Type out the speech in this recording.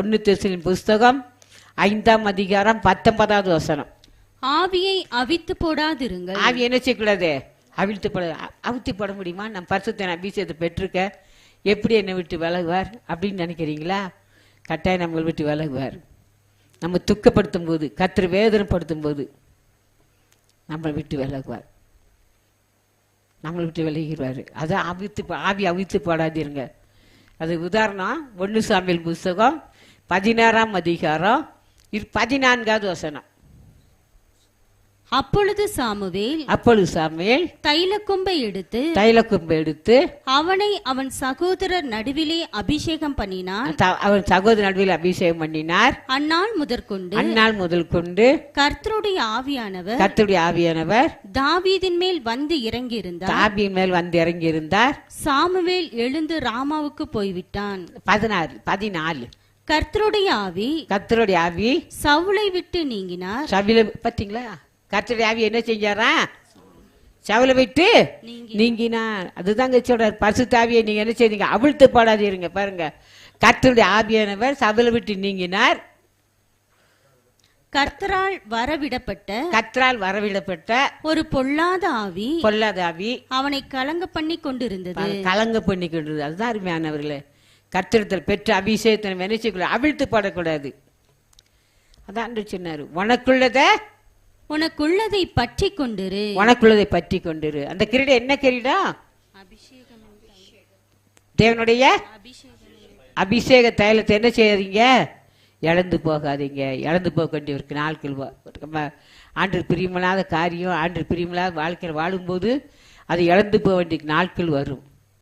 1 தெசலோனிக்கேயர் புஸ்தகம் 5ஆம் அதிகாரம் 19வது வசனம். ஆவியை அவித்து போடாதிருங்கள். ஆவி என்ன செய்யக்கூடாது? அவிழ்த்து போட முடியுமா? நம்ம பரிசுத்த அபிஷேகத்தை பெற்றிருக்க எப்படி என்னை விட்டு விலகுவார் அப்படின்னு நினைக்கிறீங்களா? கட்டாயம் நம்மளை விட்டு விலகுவார். நம்ம துக்கப்படுத்தும் போது, கர்த்தர் வேதனைப்படுத்தும் போது நம்மளை விட்டு விலகுவார், நம்மளை விட்டு விலகிடுவார். அதான் ஆவி அவிழ்த்து போடாதீருங்க. அது உதாரணம் 1 சாமுவேல் புஸ்தகம் 16ஆம் அதிகாரம் 14வது வசனம். அப்பொழுது சாமுவேல் தைலக்கொம்பை எடுத்து அவனை அவன் சகோதரர் நடுவிலே அபிஷேகம் பண்ணினார். அவன் சகோதரர் நடுவில் அபிஷேகம் பண்ணினார். அந்நாள் முதல் கொண்டு கர்த்தருடைய ஆவியானவர் தாவீதின் மேல் வந்து இறங்கியிருந்தார். சாமுவேல் எழுந்து ராமாவுக்கு போய்விட்டான். 14 கர்த்தருடைய ஆவி சவுலை விட்டு நீங்கினார். பாத்தீங்களா? கர்த்தருடைய ஆவி என்ன செஞ்சாரா? சவுலை விட்டு நீங்கினார். அதுதாங்க சொல்றார். பரிசுத்த ஆவியை நீங்க என்ன செய்தீங்க? அவிழ்த்து போடாதீருங்க. பாருங்க, கர்த்தருடைய ஆவியானவர் சவுலை விட்டு நீங்கினார். கர்த்தரால் வரவிடப்பட்ட ஒரு பொல்லாத ஆவி அவனை கலங்க பண்ணி கொண்டிருந்தது. அதுதான் அருமையானவர்களே, கர்த்தரிடத்தில் பெற்ற அபிஷேகத்தை நினைச்சுக்கொள்ள, அவிழ்த்து போடக்கூடாது. அதான் சொன்னாரு, உனக்குள்ளதை பற்றி கொண்டிரு. அந்த கிரீடம் என்ன கிரீடம்? தேவனுடைய அபிஷேக தைலத்தை என்ன செய்யாதீங்க? இழந்து போகாதீங்க. இழந்து போக வேண்டிய நாட்கள் ஆண்டு பிரியமில்லாத காரியம், ஆண்டு பிரியமில்லாத வாழ்க்கையில் வாழும்போது அது இழந்து போக வேண்டிய நாட்கள் வரும்.